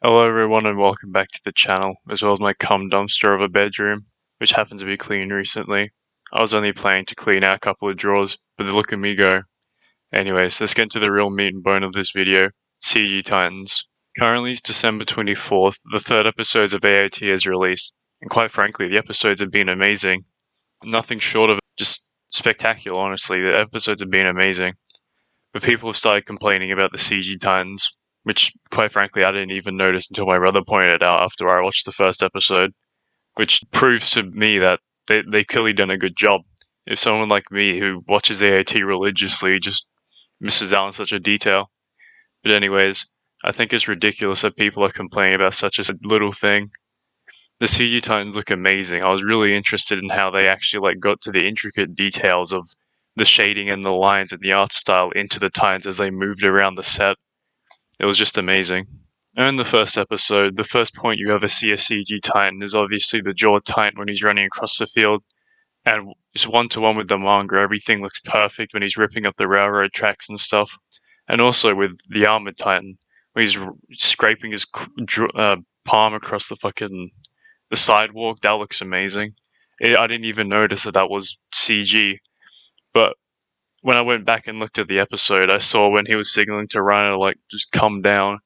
Hello everyone and welcome back to the channel, as well as my cum dumpster of a bedroom, which happened to be cleaned recently. I was only planning to clean out a couple of drawers, but look at me go. Anyways, let's get into the real meat and bone of this video, CG Titans. Currently it's December 24th, the third episode of AOT is released, and quite frankly, the episodes have been amazing. Nothing short of just spectacular, honestly, the episodes have been amazing. But people have started complaining about the CG Titans, which, quite frankly, I didn't even notice until my brother pointed it out after I watched the first episode, which proves to me that they clearly done a good job. If someone like me, who watches AOT religiously, just misses out on such a detail. But anyways, I think it's ridiculous that people are complaining about such a little thing. The CG Titans look amazing. I was really interested in how they actually got to the intricate details of the shading and the lines and the art style into the Titans as they moved around the set. It was just amazing. And in the first episode, the first point you ever see a CG Titan is obviously the Jaw Titan when he's running across the field. And it's one-to-one with the manga. Everything looks perfect when he's ripping up the railroad tracks and stuff. And also with the Armored Titan, when he's scraping his palm across the sidewalk. That looks amazing. I didn't even notice that was CG. But when I went back and looked at the episode, I saw when he was signaling to Rhino, just come down.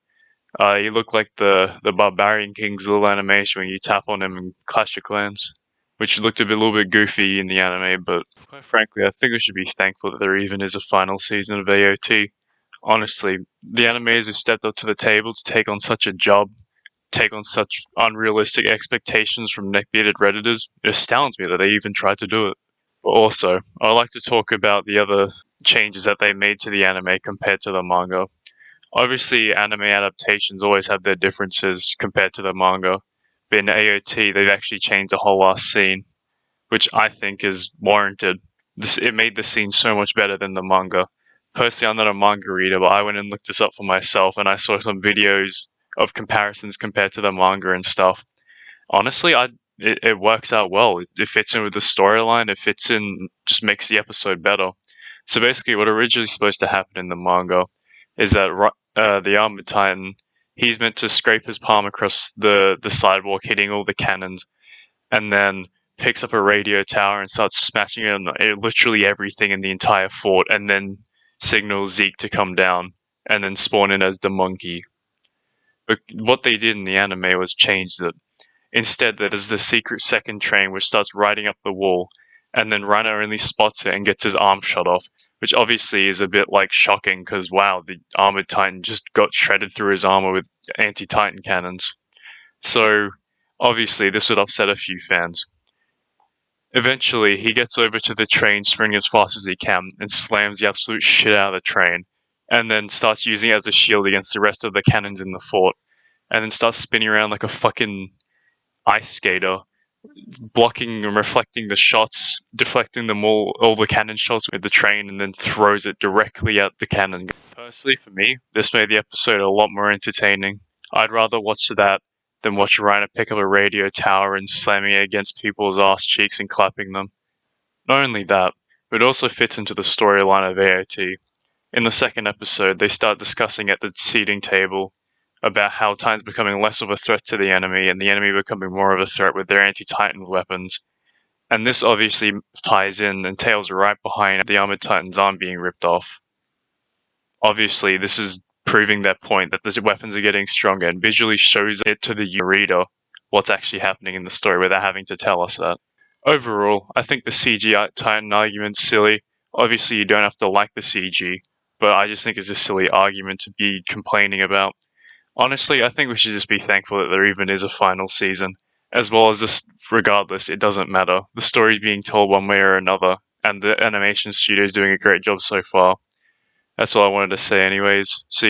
He looked like the Barbarian King's little animation when you tap on him in Clash of Clans, which looked a little bit goofy in the anime, but quite frankly, I think we should be thankful that there even is a final season of AOT. Honestly, the animators who stepped up to the table to take on such a job, take on such unrealistic expectations from neck-bearded Redditors, it astounds me that they even tried to do it. But also, I'd like to talk about the other changes that they made to the anime compared to the manga. Obviously, anime adaptations always have their differences compared to the manga, but in AOT, they've actually changed the whole last scene, which I think is warranted. It made the scene so much better than the manga. Personally, I'm not a manga reader, but I went and looked this up for myself, and I saw some videos of comparisons compared to the manga and stuff. Honestly, it works out well. It fits in with the storyline. It fits in, just makes the episode better. So basically, what originally supposed to happen in the manga is that the Armored Titan, he's meant to scrape his palm across the sidewalk, hitting all the cannons, and then picks up a radio tower and starts smashing it on literally everything in the entire fort, and then signals Zeke to come down, and then spawn in as the monkey. But what they did in the anime was change it. Instead, there's the secret second train which starts riding up the wall, and then Rhino only spots it and gets his arm shot off, which obviously is a bit shocking because wow, the Armored Titan just got shredded through his armor with anti-Titan cannons. So obviously this would upset a few fans. Eventually, he gets over to the train sprinting as fast as he can and slams the absolute shit out of the train, and then starts using it as a shield against the rest of the cannons in the fort, and then starts spinning around like a fucking ice skater, blocking and reflecting the shots, deflecting them all the cannon shots with the train, and then throws it directly at the cannon. Personally, for me, this made the episode a lot more entertaining. I'd rather watch that than watch Rhino pick up a radio tower and slamming it against people's ass cheeks and clapping them. Not only that, but it also fits into the storyline of AOT. In the second episode, they start discussing at the seating table about how Titan's becoming less of a threat to the enemy, and the enemy becoming more of a threat with their anti-Titan weapons. And this obviously ties in and tails right behind the Armored Titan's arm being ripped off. Obviously, this is proving their point that the weapons are getting stronger and visually shows it to the reader what's actually happening in the story without having to tell us that. Overall, I think the CG Titan argument's silly. Obviously, you don't have to like the CG, but I just think it's a silly argument to be complaining about. Honestly, I think we should just be thankful that there even is a final season. As well as this, regardless, it doesn't matter. The story's being told one way or another, and the animation studio's doing a great job so far. That's all I wanted to say anyways. See